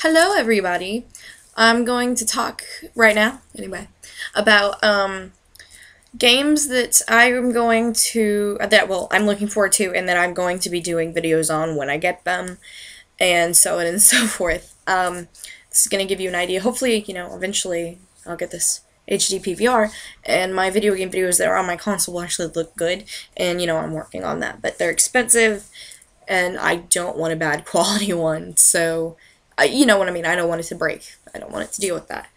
Hello, everybody. I'm going to talk right now, anyway, about games that I'm looking forward to, and that I'm going to be doing videos on when I get them, and so on and so forth. This is going to give you an idea. Hopefully, eventually I'll get this HD PVR, and my video game videos that are on my console will actually look good, and, I'm working on that, but they're expensive, and I don't want a bad quality one, so you know what I mean. I don't want it to break. I don't want it to deal with that.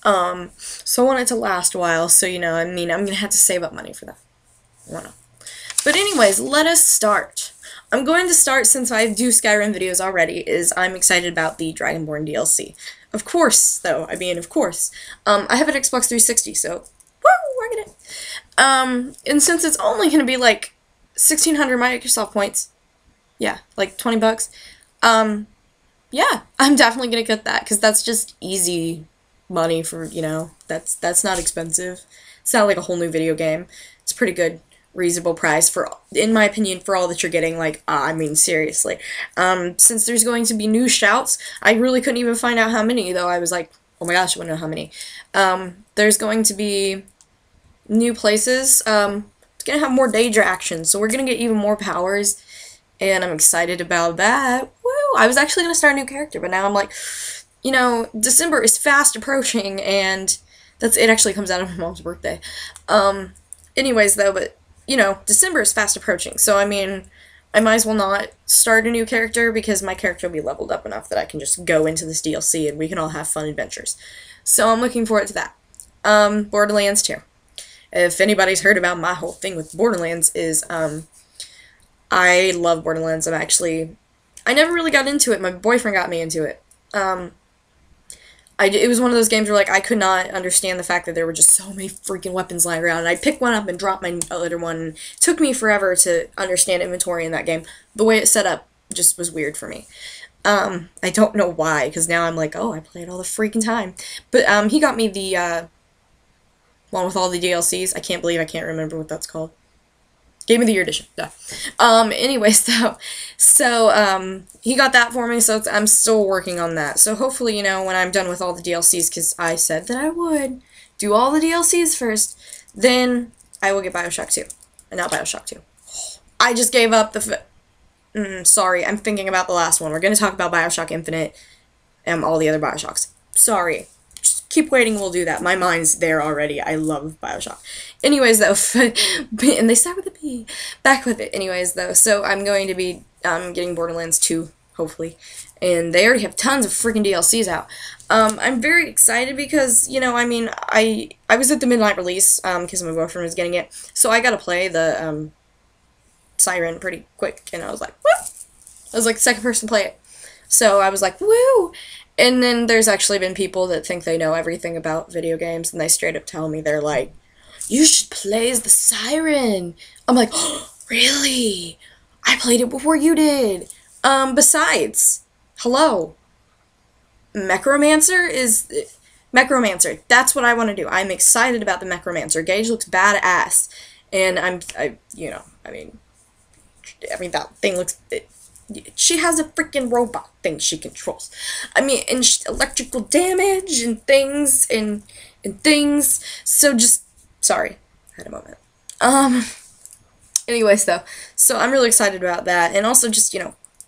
So I want it to last a while. So I'm gonna have to save up money for that. I wanna. But anyways, let us start. I'm going to start since I do Skyrim videos already. I'm excited about the Dragonborn DLC. Of course, though. Of course. I have an Xbox 360, so woo, we're gonna. And since it's only gonna be like 1,600 Microsoft points, yeah, like $20. Yeah, I'm definitely gonna get that, because that's just easy money for, that's not expensive. It's not like a whole new video game. It's a pretty good, reasonable price for, in my opinion, for all that you're getting, seriously. Since there's going to be new shouts, I really couldn't even find out how many, though I was like, oh my gosh, I want to know how many. There's going to be new places. It's gonna have more Daedra action, so we're gonna get even more powers, and I'm excited about that. I was actually going to start a new character, but now I'm like, December is fast approaching, and it actually comes out on my mom's birthday. Anyways, though, but, December is fast approaching, so, I might as well not start a new character, because my character will be leveled up enough that I can just go into this DLC, and we can all have fun adventures. So I'm looking forward to that. Borderlands Thier. If anybody's heard about my whole thing with Borderlands is, I love Borderlands. I never really got into it. My boyfriend got me into it. It was one of those games where, I could not understand the fact that there were just so many freaking weapons lying around. And I'd pick one up and drop my other one. And it took me forever to understand inventory in that game. The way it's set up just was weird for me. I don't know why, because now I'm like, oh, I play it all the freaking time. But he got me the one with all the DLCs. I can't believe I can't remember what that's called. Game of the Year edition. Duh. Anyways, so he got that for me, so I'm still working on that. So hopefully, when I'm done with all the DLCs, because I said that I would do all the DLCs first, then I will get Bioshock 2. Not Bioshock 2. I just gave up sorry, I'm thinking about the last one. We're going to talk about Bioshock Infinite and all the other Bioshocks. Sorry. Keep waiting, we'll do that. My mind's there already. I love Bioshock. Anyways, though, and they start with a B. Back with it. Anyways, though, so I'm going to be getting Borderlands 2, hopefully. And they already have tons of freaking DLCs out. I'm very excited because, I was at the midnight release, because my boyfriend was getting it. So I got to play the Siren pretty quick, and I was like, woo! I was like the second person to play it. So I was like, woo! And then there's actually been people that think they know everything about video games, and they straight up tell me, they're like, you should play as the Siren. I'm like, oh, really? I played it before you did. Besides, hello. Necromancer, that's what I want to do. I'm excited about the Necromancer. Gage looks badass. And that thing looks... She has a freaking robot thing she controls. And electrical damage and things and things. So just, sorry, I had a moment. Anyways, though, so I'm really excited about that, and also just,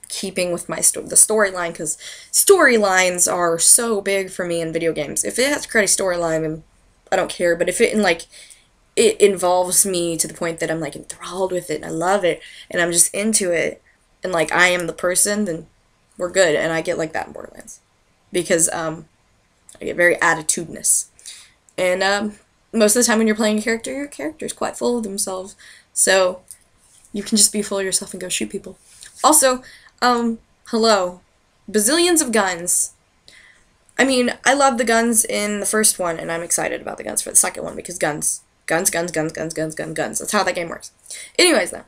keeping with my the storyline, because storylines are so big for me in video games. If it has to create a storyline, then I don't care. But if it involves me to the point that I'm enthralled with it and I love it and I'm just into it, and I am the person, then we're good. And I get like that in Borderlands, because I get very attitudinous, and most of the time when you're playing a character, your character's quite full of themselves, so you can just be full of yourself and go shoot people. Also, hello, bazillions of guns. I love the guns in the first one, and I'm excited about the guns for the second one, because guns. That's how that game works. Anyways, though.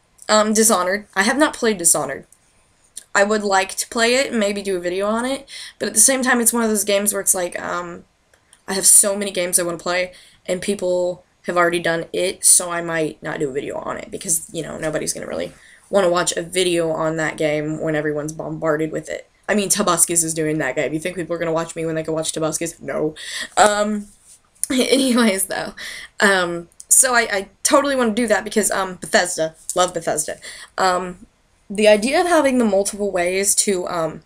Dishonored. I have not played Dishonored. I would like to play it and maybe do a video on it, but at the same time, it's one of those games where it's like, I have so many games I want to play, and people have already done it, so I might not do a video on it, because, nobody's gonna really want to watch a video on that game when everyone's bombarded with it. I mean, Tobuscus is doing that game. You think people are gonna watch me when they can watch Tobuscus? No. Um, anyways, though, so I totally want to do that because Bethesda, love Bethesda. The idea of having the multiple ways to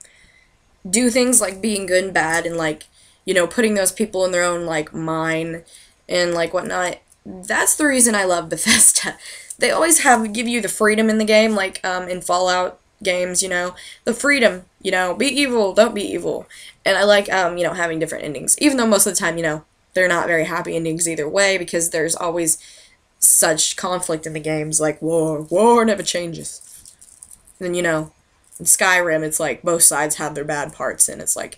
do things like being good and bad and like, you know, putting those people in their own like mine and like whatnot. That's the reason I love Bethesda. They always give you the freedom in the game, like in Fallout games, you know, the freedom, you know, be evil, don't be evil. And I like you know, having different endings, even though most of the time, you know, they're not very happy endings either way because there's always such conflict in the games, like war never changes. And then, you know, in Skyrim, it's like both sides have their bad parts, and it's like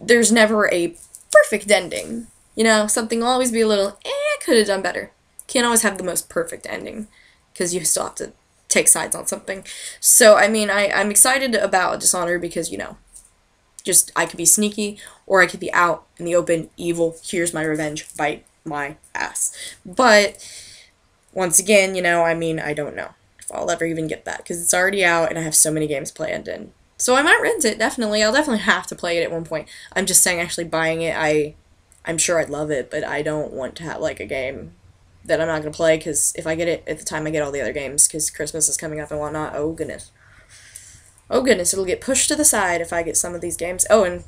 there's never a perfect ending. You know, something will always be a little, could have done better. Can't always have the most perfect ending, because you still have to take sides on something. So, I mean, I'm excited about Dishonored because, you know, just I could be sneaky, or I could be out in the open, evil, here's my revenge, bite my ass. But, once again, you know, I mean, I don't know if I'll ever even get that, because it's already out, and I have so many games planned, and so I might rent it, definitely. I'll definitely have to play it at one point. I'm just saying, actually buying it, I'm sure I'd love it, but I don't want to have, like, a game that I'm not going to play, because if I get it at the time I get all the other games, because Christmas is coming up and whatnot, oh goodness. Oh goodness, it'll get pushed to the side if I get some of these games. Oh, and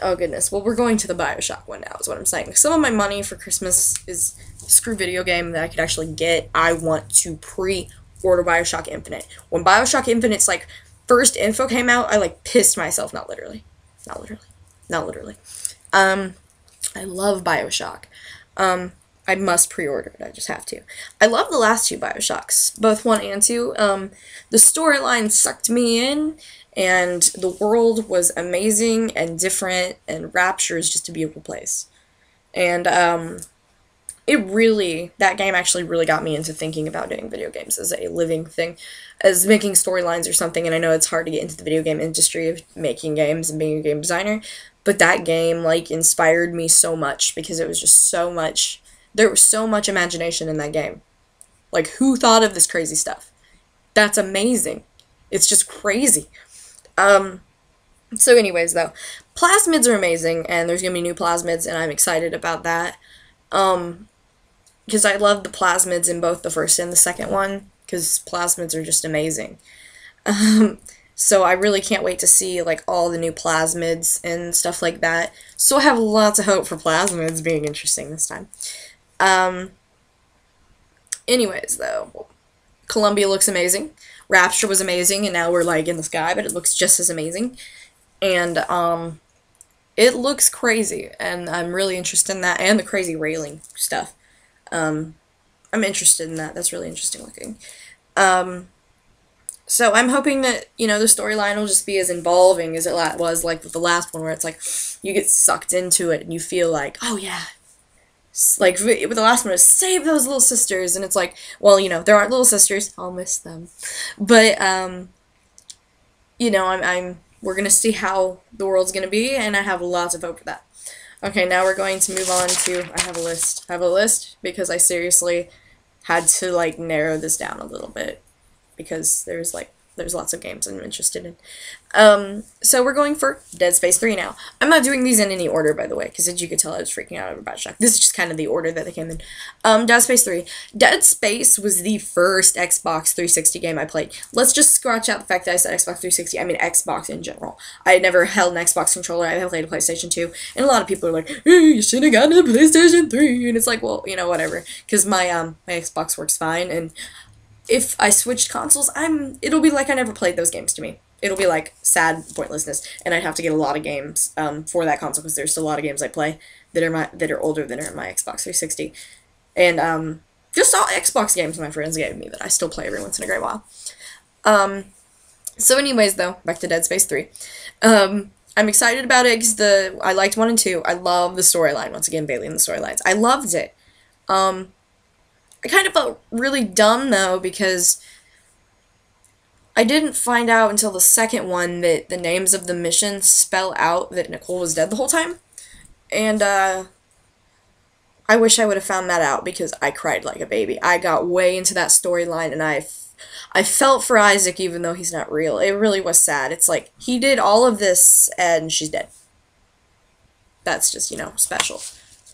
oh goodness, well, we're going to the Bioshock one now, is what I'm saying. Some of my money for Christmas is screw video game that I could actually get. I want to pre-order Bioshock Infinite. When Bioshock Infinite's, like, first info came out, I, like, pissed myself. Not literally. Not literally. Not literally. I love Bioshock. I must pre-order it. I just have to. I love the last two Bioshocks, both 1 and 2. The storyline sucked me in, and the world was amazing and different, and Rapture is just a beautiful place. And, that game actually really got me into thinking about doing video games as a living thing, as making storylines or something, and I know it's hard to get into the video game industry of making games and being a game designer, but that game, like, inspired me so much, because it was just so much, there was so much imagination in that game. Like, who thought of this crazy stuff? That's amazing. It's just crazy. So anyways, though, plasmids are amazing, and there's gonna be new plasmids, and I'm excited about that. Because I love the plasmids in both the first and the second one, because plasmids are just amazing. So I really can't wait to see, like, all the new plasmids and stuff like that. So I have lots of hope for plasmids being interesting this time. Anyways, though, Columbia looks amazing. Rapture was amazing, and now we're, like, in the sky, but it looks just as amazing. And, it looks crazy, and I'm really interested in that, and the crazy railing stuff. I'm interested in that. That's really interesting looking. So I'm hoping that, you know, the storyline will just be as involving as it was, like, with the last one, where it's like, you get sucked into it, and you feel like, oh yeah. Like, with the last one, it was save those little sisters, and it's like, well, you know, there aren't little sisters, I'll miss them. But, you know, we're gonna see how the world's gonna be, and I have lots of hope for that. Okay, now we're going to move on to, I have a list, because I seriously had to, like, narrow this down a little bit, because there's lots of games I'm interested in. So we're going for Dead Space 3 now. I'm not doing these in any order, by the way, because as you could tell, I was freaking out over Bioshock. This is just kind of the order that they came in. Dead Space 3. Dead Space was the first Xbox 360 game I played. Let's just scratch out the fact that I said Xbox 360. I mean Xbox in general. I had never held an Xbox controller. I played a PlayStation 2, and a lot of people are like, hey, you should have gotten a PlayStation 3, and it's like, well, you know, whatever, because my Xbox works fine, and if I switched consoles, it'll be like I never played those games to me. It'll be like sad pointlessness, and I'd have to get a lot of games for that console, because there's still a lot of games I play that are older than are my Xbox 360, and just all Xbox games my friends gave me that I still play every once in a great while. So anyways, though, back to Dead Space 3. I'm excited about it because I liked 1 and 2. I love the storyline. Once again, Bailey and the storylines. I loved it. I kind of felt really dumb, though, because I didn't find out until the second one that the names of the missions spell out that Nicole was dead the whole time. And, I wish I would have found that out, because I cried like a baby. I got way into that storyline, and I I felt for Isaac even though he's not real. It really was sad. It's like, he did all of this and she's dead. That's just, you know, special.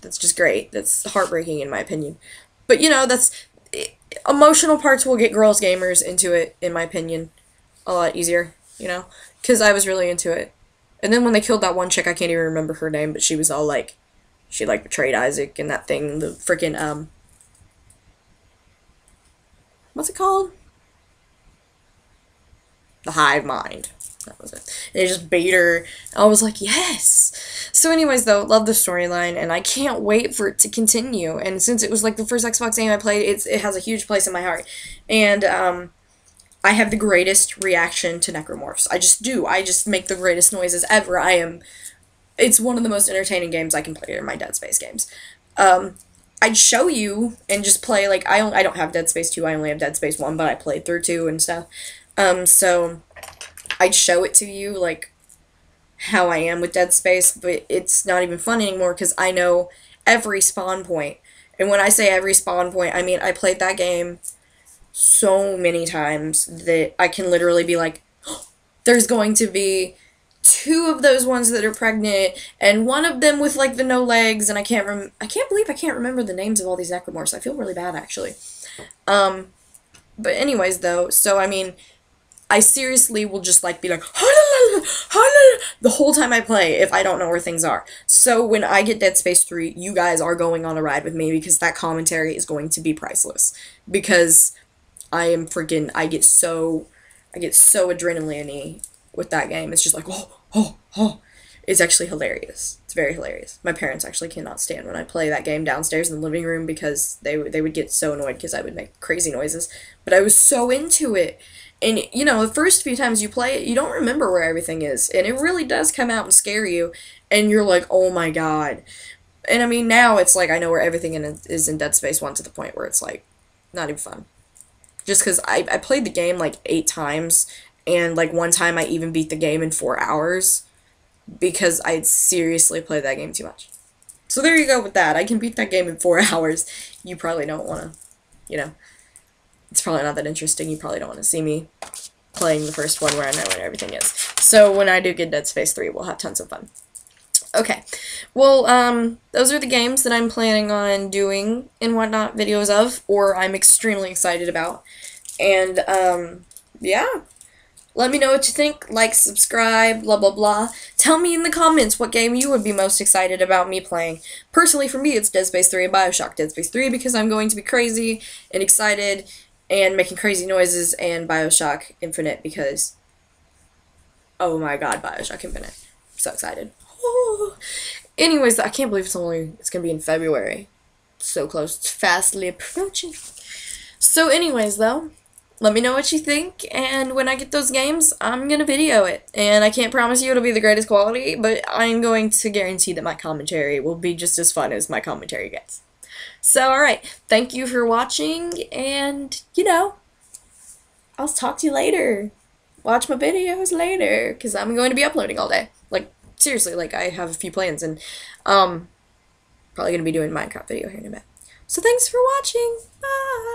That's just great. That's heartbreaking in my opinion. But, you know, emotional parts will get girls gamers into it, in my opinion, a lot easier, you know? Because I was really into it. And then when they killed that one chick, I can't even remember her name, but she was all like, she like betrayed Isaac and that thing, the freaking, what's it called? The hive mind. That was it. And they just bait her. I was like, yes! So anyways, though, love the storyline, and I can't wait for it to continue. And since it was like the first Xbox game I played, it has a huge place in my heart. And, I have the greatest reaction to necromorphs. I just do. I just make the greatest noises ever. It's one of the most entertaining games I can play in my Dead Space games. I'd show you and just play, like, I don't have Dead Space 2, I only have Dead Space 1, but I played through 2 and stuff. So I'd show it to you, like, how I am with Dead Space, but it's not even fun anymore because I know every spawn point. And when I say every spawn point, I mean I played that game so many times that I can literally be like, oh, there's going to be 2 of those ones that are pregnant, and one of them with, like, the no legs, and I can't believe I can't remember the names of all these necromorphs. I feel really bad, actually. But anyways, though, so, I mean, I seriously will just, like, be like, the whole time I play if I don't know where things are. So when I get Dead Space 3, you guys are going on a ride with me because that commentary is going to be priceless. Because I get so adrenaline-y with that game. It's just like, oh. It's actually hilarious. It's very hilarious. My parents actually cannot stand when I play that game downstairs in the living room because they would get so annoyed because I would make crazy noises. But I was so into it. And, you know, the first few times you play it, you don't remember where everything is. And it really does come out and scare you. And you're like, oh my god. And, I mean, now it's like I know where everything is in Dead Space 1 to the point where it's, like, not even fun. Just because I played the game, like, 8 times, and, like, one time I even beat the game in 4 hours, because I seriously played that game too much. So there you go with that. I can beat that game in 4 hours. You probably don't want to, you know, it's probably not that interesting. You probably don't want to see me playing the first one where I know where everything is. So when I do get Dead Space 3, we'll have tons of fun. Okay, well, those are the games that I'm planning on doing and whatnot videos of, or I'm extremely excited about. And, yeah. Let me know what you think. Like, subscribe, blah, blah, blah. Tell me in the comments what game you would be most excited about me playing. Personally, for me, it's Dead Space 3 and Bioshock. Dead Space 3 because I'm going to be crazy and excited and making crazy noises, and Bioshock Infinite because, oh my god, Bioshock Infinite. I'm so excited. Anyways, I can't believe it's going to be in February. It's so close. It's fastly approaching. So anyways, though, let me know what you think, and when I get those games, I'm going to video it. And I can't promise you it'll be the greatest quality, but I'm going to guarantee that my commentary will be just as fun as my commentary gets. So, alright, thank you for watching, and, you know, I'll talk to you later. Watch my videos later, because I'm going to be uploading all day. Like, seriously, like, I have a few plans, and, probably going to be doing a Minecraft video here in a bit. So, thanks for watching. Bye!